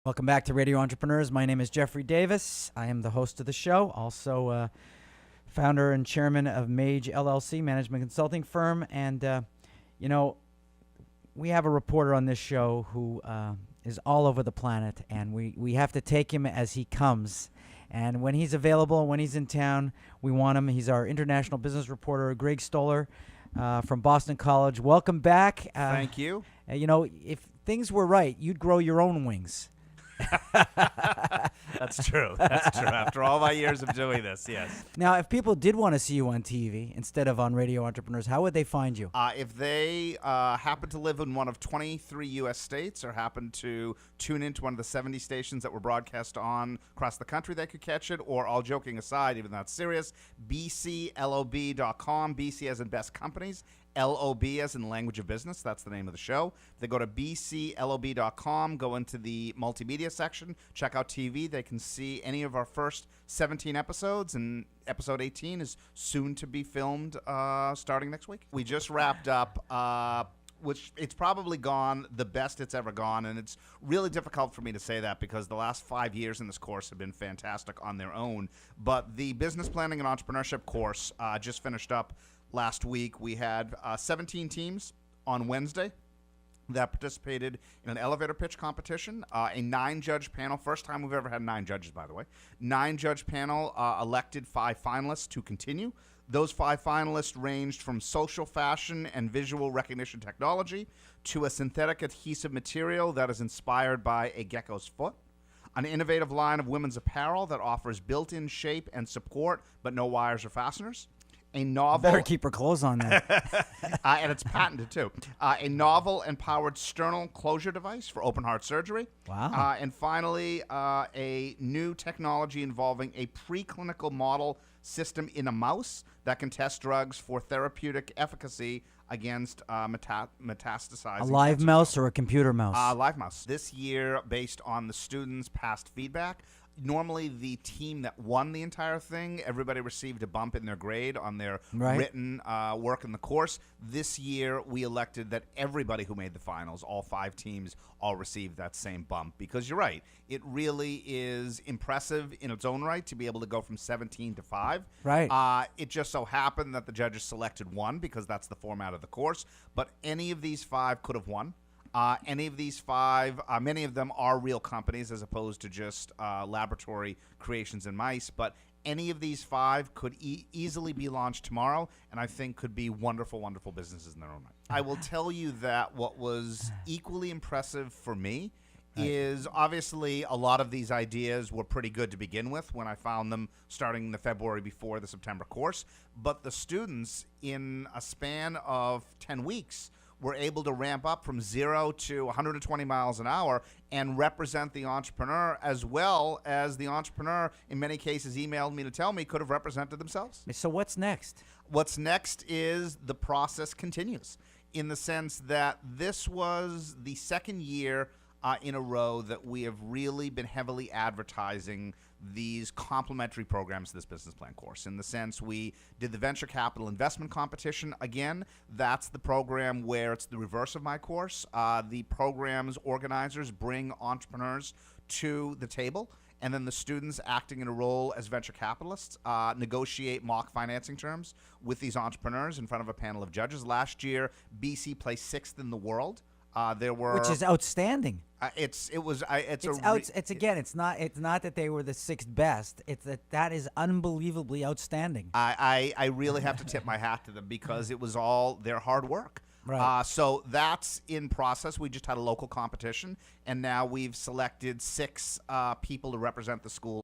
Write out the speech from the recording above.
Welcome back to Radio Entrepreneurs. My name is Jeffrey Davis. I am the host of the show, also founder and chairman of Mage LLC, management consulting firm. And, we have a reporter on this show who is all over the planet, and we have to take him as he comes. And when he's available, when he's in town, we want him. He's our international business reporter, Greg Stoller from Boston College. Welcome back. Thank you. If things were right, you'd grow your own wings. That's true. That's true. After all my years of doing this, yes. Now, if people did want to see you on TV instead of on Radio Entrepreneurs, how would they find you? If they happen to live in one of 23 U.S. states or happen to tune into one of the 70 stations that were broadcast on across the country, they could catch it. Or, all joking aside, even though it's serious, bclob.com, BC as in best companies, LOB as in language of business. That's the name of the show. They go to bclob.com, go into the multimedia section, check out TV. They can see any of our first 17 episodes, and episode 18 is soon to be filmed starting next week. We just wrapped up which it's probably gone the best it's ever gone, and it's really difficult for me to say that because the last 5 years in this course have been fantastic on their own. But the Business Planning and Entrepreneurship course just finished up last week. We had 17 teams on Wednesday that participated in an elevator pitch competition, a 9-judge panel. First time we've ever had 9 judges, by the way. 9-judge panel elected 5 finalists to continue. Those 5 finalists ranged from social fashion and visual recognition technology to a synthetic adhesive material that is inspired by a gecko's foot, an innovative line of women's apparel that offers built-in shape and support but no wires or fasteners, a novel... Better keep her clothes on that. And it's patented, too. A novel-empowered sternal closure device for open-heart surgery. Wow. And finally, a new technology involving a preclinical model system in a mouse that can test drugs for therapeutic efficacy against metastasizing. A live cancer. mouse or a computer mouse? Live mouse. This year, based on the students' past feedback, normally the team that won the entire thing, everybody received a bump in their grade on their written work in the course. This year, we elected that everybody who made the finals, all 5 teams, all received that same bump. Because you're right, it really is impressive in its own right to be able to go from 17 to 5. Right. It just so happened that the judges selected 1 because that's the format of the course. But any of these 5 could have won. Any of these 5, many of them are real companies as opposed to just laboratory creations in mice, but any of these 5 could easily be launched tomorrow, and I think could be wonderful, wonderful businesses in their own right. I will tell you that what was equally impressive for me is obviously a lot of these ideas were pretty good to begin with when I found them starting in the February before the September course, but the students in a span of 10 weeks were able to ramp up from 0 to 120 miles an hour and represent the entrepreneur as well as the entrepreneur, in many cases, emailed me to tell me could have represented themselves. So what's next? What's next is the process continues in the sense that this was the second year in a row that we have really been heavily advertising these complementary programs to this business plan course. In the sense, we did the venture capital investment competition. Again, that's the program where it's the reverse of my course. The program's organizers bring entrepreneurs to the table, and then the students acting in a role as venture capitalists negotiate mock financing terms with these entrepreneurs in front of a panel of judges. Last year, BC placed 6th in the world. Which is outstanding. It's not that they were the 6th best. It's that is unbelievably outstanding. I really have to tip my hat to them because it was all their hard work. Right. So that's in process. We just had a local competition, and now we've selected 6 people to represent the school.